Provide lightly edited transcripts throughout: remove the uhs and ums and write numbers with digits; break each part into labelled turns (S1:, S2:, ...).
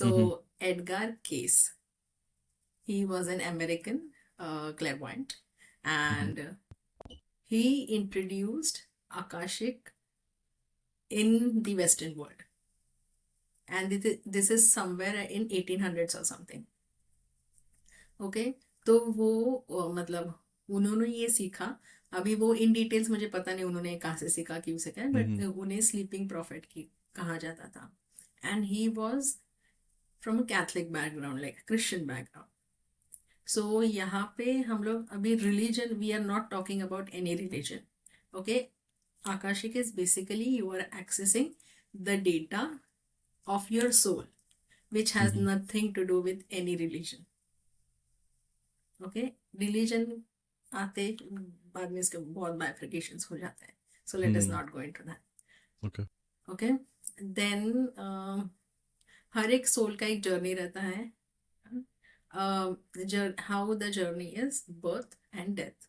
S1: Mm-hmm.
S2: So Edgar Case, he was an American clairvoyant,
S1: Mm-hmm.
S2: and he introduced Akashic in the Western world, and this is somewhere in 1800s or something. Okay, तो वो मतलब उन्होंने ये सीखा। अभी वो in details मुझे पता नहीं उन्होंने कहाँ से सीखा, क्यों सीखा है, बट
S1: Mm-hmm.
S2: उन्हें स्लीपिंग प्रॉफिट की कहा जाता था। And he was from a Catholic background, like Christian background. So यहाँ पे हम लोग अभी religion, we are not talking about any religion. Okay, Akashic is basically you are accessing the data of your soul which has
S1: Mm-hmm.
S2: Nothing to do with any religion. Okay, religion आते बाद में इसके बहुत बाइफर्केशंस हो जाते हैं। So let us
S1: Mm-hmm.
S2: Not go into that.
S1: Okay.
S2: Okay, then हर एक soul का एक जर्नी रहता है। How the journey is birth and death,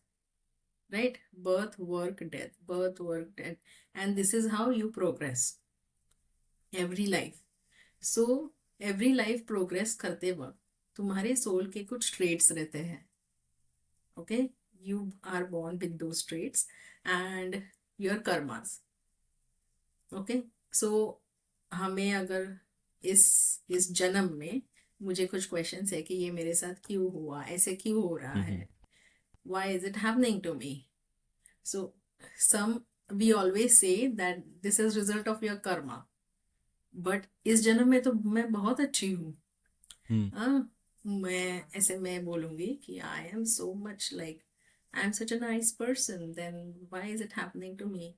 S2: right? Birth, work, death, birth, work, death, and this is how you progress every life. So every life progress करते वक्त तुम्हारे soul के कुछ ट्रेट्स रहते हैं। Okay, you are born with those traits and your karmas. Okay, so हमें अगर इस जन्म में मुझे कुछ क्वेश्चंस है कि ये मेरे साथ क्यों हुआ, ऐसे क्यों हो रहा है,
S1: Mm-hmm.
S2: why is it happening to me? So some, we always say that this is result of your karma, but इस जन्म में तो मैं बहुत अच्छी हूँ।
S1: Mm-hmm.
S2: मैं बोलूंगी कि I am so much like, I am such a nice person, then why is it happening to me?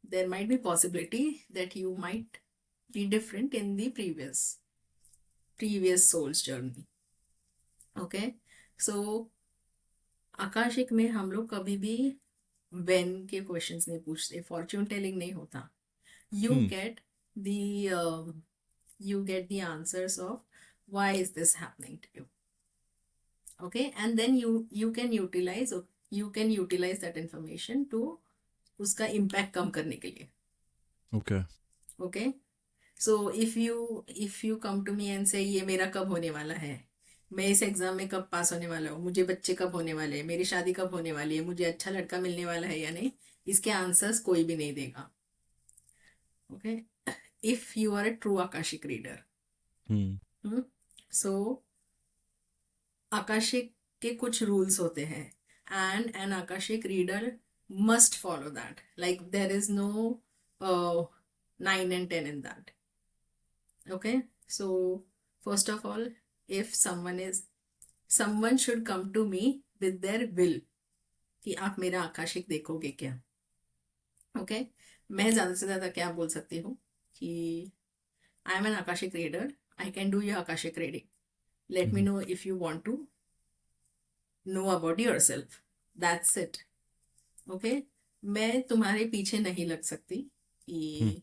S2: There might be possibility that you might be different in the previous soul's journey. Okay, so Akashic में हम लोग कभी भी when के questions नहीं पूछते, Fortune telling नहीं होता। You
S1: Mm-hmm.
S2: Get the you get the answers of why is this happening to you. Okay, and then you can utilize that information to उसका impact कम करने के लिए।
S1: Okay.
S2: Okay, so if you come to me and say ये मेरा कब होने वाला है, मैं इस एग्जाम में कब पास होने वाला हूँ, मुझे बच्चे कब होने वाले हैं, मेरी शादी कब होने वाली है, मुझे अच्छा लड़का मिलने वाला है या नहीं, इसके आंसर्स कोई भी नहीं देगा। Okay, if you are a true Akashic reader.
S1: Mm-hmm.
S2: So Akashic के कुछ रूल्स होते हैं, and an Akashic reader must follow that, like there is no 9 and 10 in that. Okay, so first of all, if someone should come to me with their will कि आप मेरा Akashic देखोगे क्या। Okay, मैं ज्यादा से ज्यादा क्या बोल सकती हूँ कि I am an Akashic reader, I can do your Akashic reading, let me
S1: Mm-hmm.
S2: Know if you want to know about yourself, that's it. Okay, मैं तुम्हारे पीछे नहीं लग सकती कि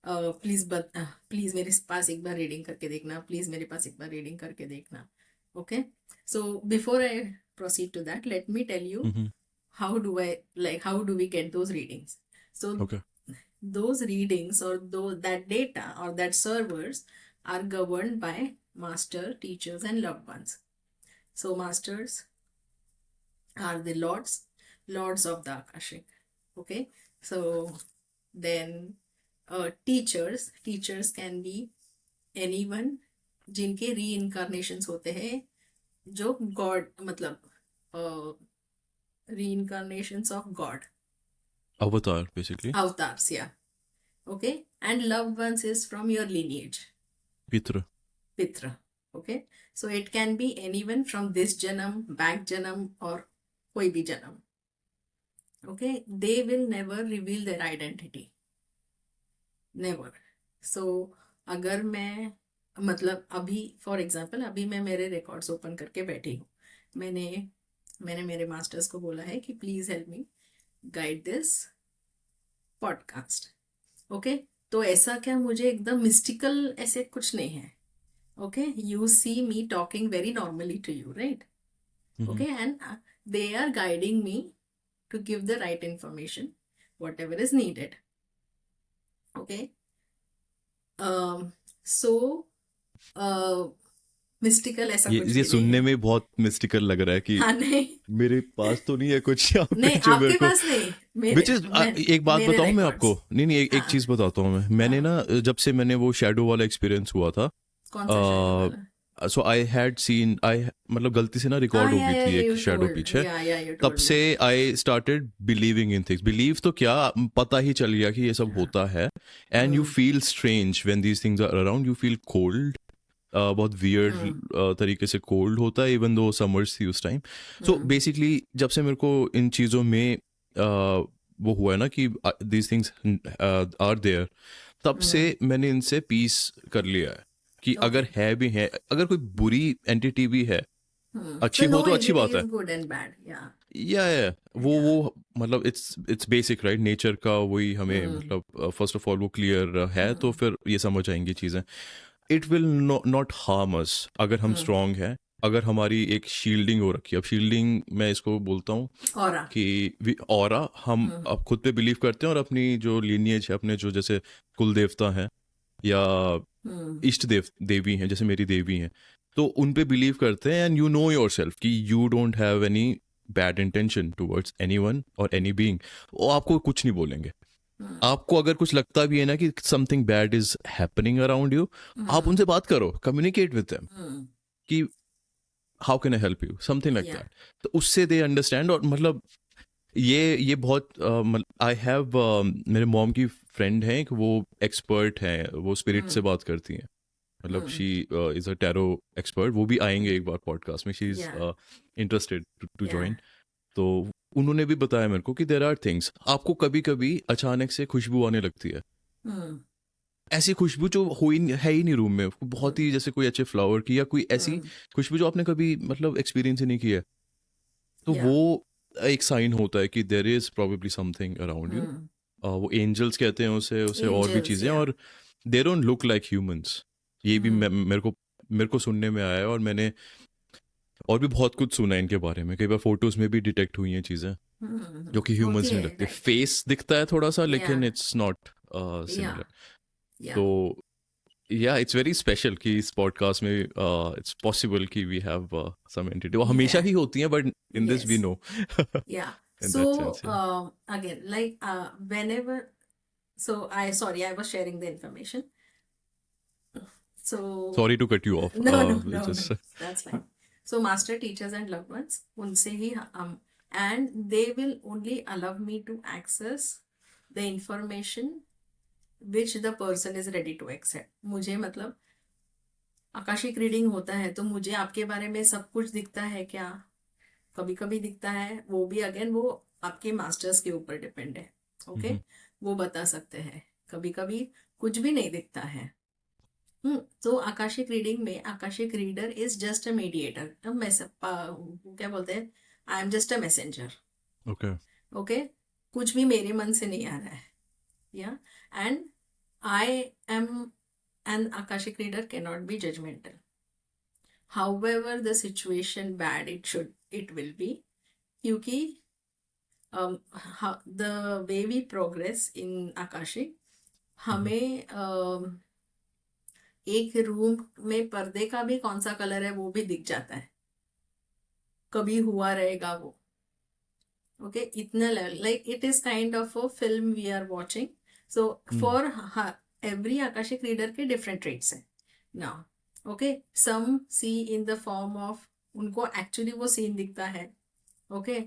S2: प्लीज मेरे पास एक बार रीडिंग करके देखना, प्लीज मेरे पास एक बार रीडिंग करके देखना। Okay, so before I proceed to that, let me tell you
S1: Mm-hmm.
S2: how do we get those readings. So
S1: Okay.
S2: those readings or that data or that servers are governed by master, teachers and loved ones. So masters are the lords of the akashic. Okay, so then teachers can be anyone जिनके reincarnations होते हैं, जो God मतलब reincarnations of god,
S1: Avatar, basically.
S2: avatars, yeah. Okay, and loved ones is from your lineage,
S1: Pitra.
S2: pitra. Okay, so it can be anyone from this janam, back janam, or koi bhi janam. Okay, they will never reveal their identity, never. So अगर मैं मतलब अभी for example अभी मैं मेरे records open करके बैठी हूँ, मैंने मैंने मेरे मास्टर्स को बोला है कि please help me guide this podcast. Okay, तो ऐसा क्या मुझे एकदम मिस्टिकल ऐसे कुछ नहीं है। Okay, you see me talking very normally to you, right?
S1: Mm-hmm.
S2: Okay, and they are guiding me to give the right information, whatever is needed. Okay, so mystical ऐसा
S1: ये
S2: कुछ
S1: ये
S2: भी नहीं
S1: सुनने
S2: है।
S1: में बहुत मिस्टिकल लग रहा है कि
S2: हाँ नहीं
S1: मेरे पास तो नहीं है कुछ यहाँ पे
S2: नहीं,
S1: जो मेरे
S2: आपके
S1: को
S2: पास नहीं,
S1: विच
S2: मेरे
S1: इज
S2: मैं
S1: एक बात
S2: मेरे
S1: बताऊं मैं
S2: रिकॉर्ड्स।
S1: आपको, नहीं नहीं एक
S2: हाँ
S1: चीज बताता हूँ मैंने
S2: हाँ,
S1: ना जब से मैंने वो शैडो वाला एक्सपीरियंस हुआ था,
S2: कौन सा शैडो वाला?
S1: सो आई हैड सीन आई मतलब गलती से ना
S2: हाँ,
S1: रिकॉर्ड हो गई थी एक
S2: यू
S1: शैडो
S2: टोल्ड,
S1: पीछे।
S2: या यू
S1: तब
S2: टोल्ड
S1: से
S2: me.
S1: I started believing in things, believe तो क्या, पता ही चल गया कि ये सब
S2: हाँ,
S1: होता है। And you feel strange when these things are around, you feel cold, बहुत वियर्ड
S2: हम्म
S1: तरीके से कोल्ड होता है, इवन दो समर्स थी उस टाइम। सो
S2: हम्म
S1: बेसिकली जब से मेरे को इन चीज़ों में वो हुआ है ना कि दीज थिंग्स आर देयर, तब से
S2: हम्म,
S1: मैंने इनसे पीस कर लिया है कि
S2: ओके।
S1: अगर है भी है, अगर कोई बुरी एंटिटी भी है,
S2: सो
S1: अच्छी हो
S2: नो
S1: तो अच्छी
S2: एंटिटी
S1: बात है।
S2: इज गुड एंड बैड, या
S1: या
S2: या
S1: वो मतलब इट्स बेसिक राइट, नेचर का वही हमें
S2: हम्म
S1: मतलब फर्स्ट ऑफ ऑल वो क्लियर है तो
S2: हम्म
S1: फिर ये समझ आएंगी चीज़ें। It will not harm us अगर हम
S2: हम्म,
S1: स्ट्रांग हैं, अगर हमारी एक शील्डिंग हो रखी है। अब शील्डिंग मैं इसको बोलता हूँ
S2: औरा,
S1: कि ऑरा, हम
S2: हम्म
S1: अब खुद पे बिलीव करते हैं और अपनी जो लीनियज है, अपने जो जैसे कुल देवता हैं या
S2: हम्म
S1: इष्ट देवी हैं, जैसे मेरी देवी हैं, तो उन पे बिलीव करते हैं। And you know yourself कि you don't have any bad intention towards any one or any being, वो आपको कुछ नहीं बोलेंगे।
S2: हम्म
S1: आपको अगर कुछ लगता भी है ना कि something bad is happening around you, आप
S2: हम्म
S1: उनसे बात करो, कम्युनिकेट विद देम
S2: हम्म,
S1: कि how can I help you, something like
S2: या
S1: दैट। तो उससे दे अंडरस्टैंड। और मतलब ये बहुत आई हैव मेरे मॉम की फ्रेंड है, वो एक्सपर्ट है, वो स्पिरिट से
S2: हम्म
S1: बात करती हैं, मतलब
S2: हम्म,
S1: she is a tarot expert. वो भी आएंगे एक बार पॉडकास्ट में, she is
S2: yeah
S1: interested to
S2: yeah
S1: join. तो उन्होंने भी बताया मेरे को कि देयर आर थिंग्स, आपको कभी कभी अचानक से खुशबू आने लगती है,
S2: हम्म
S1: ऐसी खुशबू जो है ही नहीं रूम में, बहुत
S2: हम्म
S1: ही जैसे कोई अच्छे फ्लावर की या कोई ऐसी
S2: हम्म,
S1: खुशबू जो आपने कभी मतलब एक्सपीरियंस ही नहीं किया है। तो
S2: या
S1: वो एक साइन होता है कि there is probably something around you.
S2: Hmm,
S1: वो एंजल्स कहते हैं उसे, उसे और भी
S2: एंजल्स,
S1: चीज़ें।
S2: या
S1: और they don't look like humans. ये भी
S2: हम्म
S1: मेरे को सुनने में आया है, और मैंने और भी बहुत कुछ सुना है इनके बारे में। कई बार फोटोज में भी डिटेक्ट हुई हैं चीज़ें जो कि
S2: होती
S1: ह्यूमंस नहीं
S2: है,
S1: लगते,
S2: राइट,
S1: फेस दिखता है थोड़ा सा
S2: या
S1: लेकिन इट्स नॉट
S2: या
S1: सिमिलर।
S2: या
S1: तो या इट्स वेरी स्पेशल कि इस पॉडकास्ट में इट्स पॉसिबल कि वी हैव सम एंटिटी, वो हमेशा
S2: या
S1: ही होती हैं but in this we
S2: yes,
S1: no
S2: या
S1: in
S2: so
S1: that sense.
S2: again, like whenever, so I sorry, I was sharing the information. So
S1: sorry to cut you off,
S2: no no no no,
S1: just
S2: that's fine. So master teachers and loved ones, उनसे ही and they will only allow me to access the information which the person is ready to accept. मुझे मतलब Akashic reading होता है तो मुझे आपके बारे में सब कुछ दिखता है क्या? कभी कभी दिखता है, वो भी अगेन वो आपके मास्टर्स के ऊपर डिपेंड है। ओके, वो बता सकते हैं। कभी कभी कुछ भी नहीं दिखता है। तो आकाशिक रीडिंग में Akashic reader is just a mediator. अब मैं क्या बोलते हैं, I am just a messenger.
S1: Okay.
S2: Okay, कुछ भी मेरे मन से नहीं आ रहा है, yeah and I am an Akashic reader can not be judgmental. However the situation bad it will be, क्योंकि the way we progress in Akashic, हमें एक रूम में पर्दे का भी कौन सा कलर है वो भी दिख जाता है, कभी हुआ रहेगा वो। ओके, इतना level, like it is kind of a film we are watching. So for every Akashic reader के डिफरेंट ट्रेट्स हैं ना। Okay, some see in the form of, उनको एक्चुअली वो सीन दिखता है। ओके,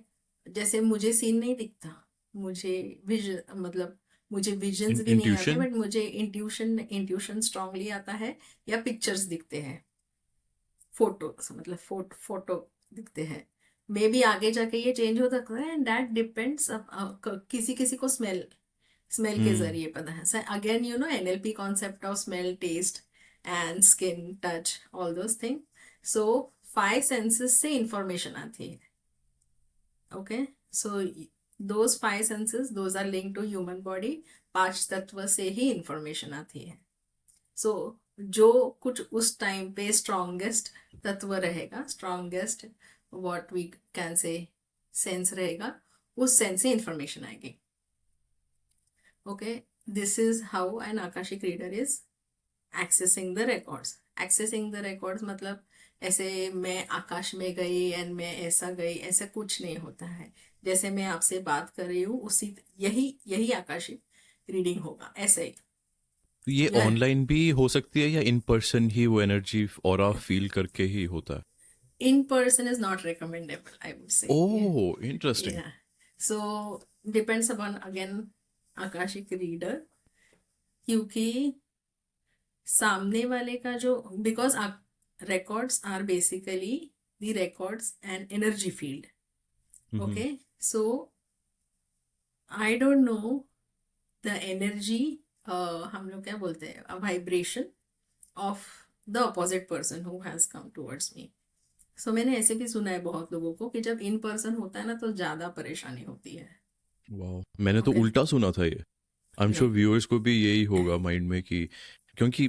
S2: जैसे मुझे सीन नहीं दिखता, मुझे विजन मतलब मुझे विजन्स भी नहीं आते,
S1: इंट्यूशन।
S2: बट मुझे इंट्यूशन इंट्यूशन स्ट्रांगली आता है, या पिक्चर्स दिखते हैं, फोटो मतलब फोटो दिखते हैं। मे बी आगे जाके ये चेंज हो सकता है, एंड दैट डिपेंड्स। किसी किसी को स्मेल स्मेल के जरिए पता है। Again you know NLP concept of smell, taste and skin touch, all those thing. So 5 senses से इंफॉर्मेशन आती है। Okay, so those 5 senses, those are link to human body. 5 तत्व से ही इंफॉर्मेशन आती है। सो जो कुछ उस टाइम पे स्ट्रॉन्गेस्ट तत्व रहेगा, strongest what we can say sense रहेगा, उस सेंस से इंफॉर्मेशन आएगी। Okay, this is how an Akashic reader is accessing the records. Accessing the records मतलब ऐसे मैं आकाश में गई एंड मैं ऐसा गई, ऐसा कुछ नहीं होता है। जैसे मैं आपसे बात कर रही हूँ उसी यही यही आकाशिक रीडिंग होगा, ऐसे ही।
S1: तो ये
S2: जो है
S1: ऑनलाइन भी हो सकती है या इन पर्सन ही वो एनर्जी और फील करके ही होता है?
S2: in person is not recommendable, I would say.
S1: Oh, interesting.
S2: Yeah. So depends upon again Akashic reader, क्योंकि सामने वाले का जो because records are basically the records and energy field. Okay, so I don't know the energy, हम लोग क्या बोलते हैं, vibration of the opposite person who has come towards me. So मैंने ऐसे भी सुना है बहुत लोगों को कि जब इन पर्सन होता है ना तो ज्यादा परेशानी होती है।
S1: वाह, मैंने तो
S2: Okay.
S1: उल्टा सुना था ये। आई एम श्योर
S2: नहीं,
S1: व्यूअर्स को भी यही होगा माइंड में कि क्योंकि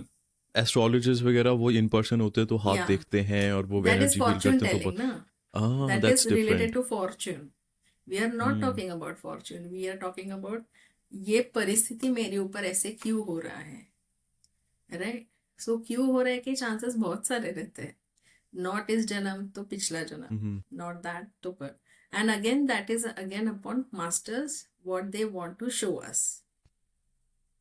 S1: एस्ट्रोलॉजर्स वगैरह वो इन पर्सन होते हैं तो हाथ
S2: या
S1: देखते हैं और वो
S2: that is
S1: energy feel
S2: fortune
S1: करते हैं तो
S2: टेलिंग ना,
S1: बहुत
S2: that is
S1: that's
S2: related
S1: different.
S2: To fortune. We are not talking about fortune, we are talking about ये परिस्थिति मेरे ऊपर ऐसे क्यों हो रहा है, राइट? सो क्यों हो रहा है के चांसेस बहुत सारे रहते हैं। नॉट इस जन्म तो पिछला जन्म, नॉट दैट तो पर, and again that is again upon masters what they want to show us.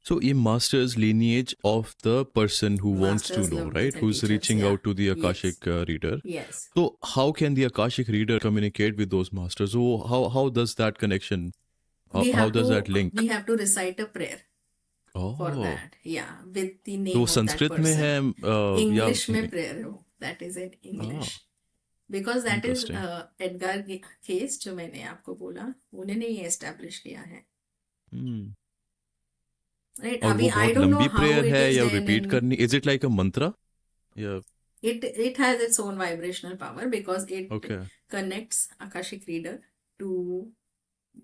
S1: So ये masters lineage of the person who wants to
S2: Masters,
S1: know,
S2: loved ones,
S1: right?
S2: and
S1: Who's
S2: teachers,
S1: reaching
S2: yeah.
S1: out to the
S2: Yes,
S1: Akashic reader.
S2: yes.
S1: So how can the Akashic reader communicate with those masters? So how does that connection?
S2: We
S1: How
S2: have
S1: does
S2: to
S1: that link?
S2: we have to recite a prayer for
S1: Oh,
S2: that, yeah, with the
S1: तो
S2: name of that
S1: Sanskrit में है
S2: person.
S1: या
S2: English में prayer हो, that is in English, because that is
S1: interesting.
S2: Edgar case जो मैंने आपको बोला, उन्होंने ये एस्टेब्लिश किया है, राइट?
S1: और
S2: अभी
S1: वो
S2: आई
S1: बहुत
S2: डोंट नो
S1: लंबी
S2: हाउ
S1: प्रेयर
S2: इट
S1: है
S2: इज
S1: या
S2: डन
S1: रिपीट
S2: इन,
S1: करनी? इज इट लाइक अ मंत्र या?
S2: it has its own vibrational power because it
S1: okay.
S2: connects Akashic reader to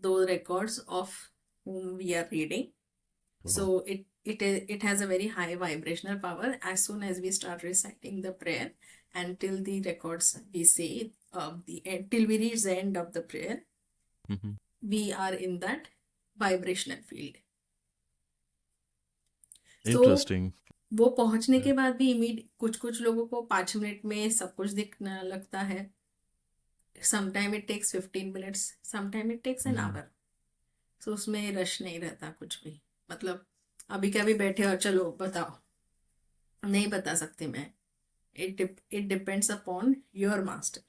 S2: those records of whom we are reading. So it has a very high vibrational power. As soon as we start reciting the prayer until the records we say the end, till we reach the end of the prayer, we are in that vibrational field. So
S1: interesting.
S2: वो पहुंचने के बाद भी कुछ कुछ लोगों को 5 minute में सब कुछ दिखना लगता है, sometime it takes 15 minutes, sometime it takes an hour. So उसमें रश नहीं रहता कुछ भी, मतलब अभी क्या भी बैठे और चलो बताओ, नहीं बता सकती मैं। it depends upon your master,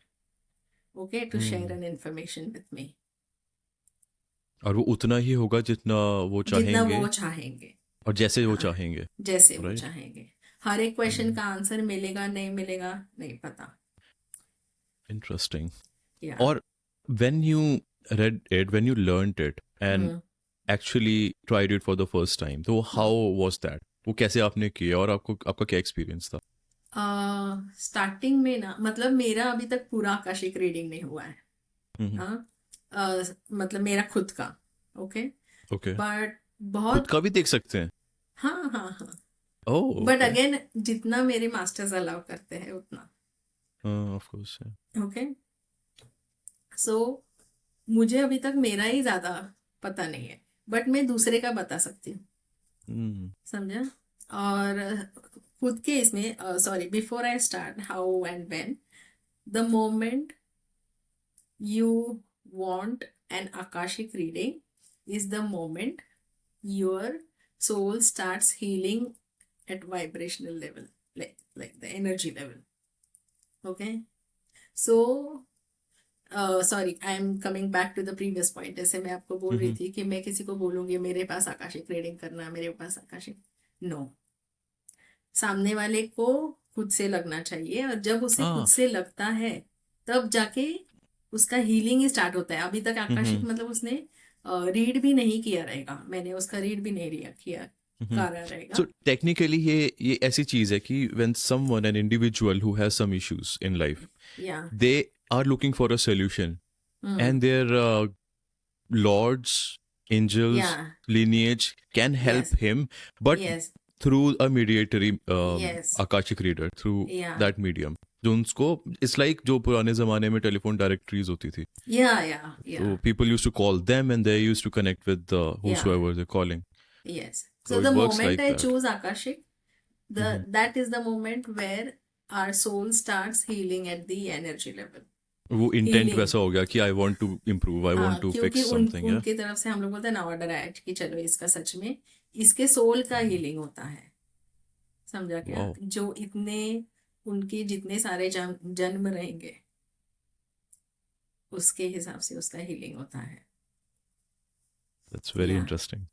S2: okay, to share an information with me,
S1: और वो उतना ही होगा जितना वो
S2: जितना
S1: चाहेंगे
S2: वो चाहेंगे,
S1: और जैसे वो
S2: हाँ,
S1: चाहेंगे,
S2: जैसे वो
S1: राइट?
S2: चाहेंगे। हर एक क्वेश्चन का आंसर मिलेगा नहीं मिलेगा नहीं पता,
S1: इंटरेस्टिंग।
S2: या
S1: और when you read it, when you learned it and actually tried it for the first time, तो how was that? वो कैसे आपने किया और आपका क्या एक्सपीरियंस था?
S2: स्टार्टिंग में ना, मतलब मेरा अभी तक पूरा आकाशिक रीडिंग नहीं हुआ है, हाँ, मतलब मेरा खुद का, ओके,
S1: ओके।
S2: बट
S1: खुद
S2: बहुत,
S1: का भी देख सकते हैं?
S2: हाँ हाँ हाँ,
S1: ओह,
S2: बट
S1: ओके।
S2: अगेन जितना मेरे मास्टर्स अलाउ करते हैं उतना,
S1: ऑफ कोर्स।
S2: ओके। सो मुझे अभी तक मेरा ही ज्यादा पता नहीं है, बट मैं दूसरे का बता सकती हूँ, समझा? और खुद के इसमें sorry, before I start how and when, the moment you want an akashic reading is the moment your soul starts healing at vibrational level, like the energy level, okay? So sorry, I am coming back to the previous point. जैसे मैं आपको बोल रही थी कि मैं किसी को बोलूंगी मेरे पास आकाशिक रीडिंग करना, मेरे पास आकाशिक, नो, सामने वाले को खुद से लगना चाहिए, और जब उसे खुद से लगता है तब जाके उसका हीलिंग स्टार्ट होता है। अभी तक आकाशिक मतलब उसने रीड भी नहीं किया रहेगा, मैंने उसका रीड भी नहीं किया करा रहेगा।
S1: So technically ये ऐसी चीज है कि when someone, an individual who has some issues in life,
S2: Yeah.
S1: they are looking for a solution, and their lords, angels,
S2: Yeah.
S1: lineage can help
S2: Yes.
S1: him, but
S2: Yes.
S1: through a mediatory
S2: Yes.
S1: Akashic reader, through
S2: Yeah.
S1: that medium, जो उसको it's like जो पुराने जमाने में telephone directories होती थी,
S2: Yeah.
S1: so people used to call them and they used to connect with whosoever they're calling.
S2: Yes.
S1: So
S2: So
S1: it
S2: the
S1: works
S2: moment
S1: like
S2: I
S1: that.
S2: choose Akashic, that is the moment where our soul starts healing at the energy level.
S1: वो intent
S2: Healing.
S1: वैसा हो गया कि I want to improve, आई
S2: हाँ,
S1: want to
S2: क्योंकि
S1: fix something.
S2: उनकी तरफ से हम लोग बोलते हैं ना ऑर्डर आया कि चलो इसका सच में इसके सोल का हीलिंग होता है, समझा क्या?
S1: वाओ,
S2: जो इतने उनके जितने सारे जन्म रहेंगे उसके हिसाब से उसका हीलिंग होता है।
S1: That's very
S2: Yeah.
S1: इंटरेस्टिंग।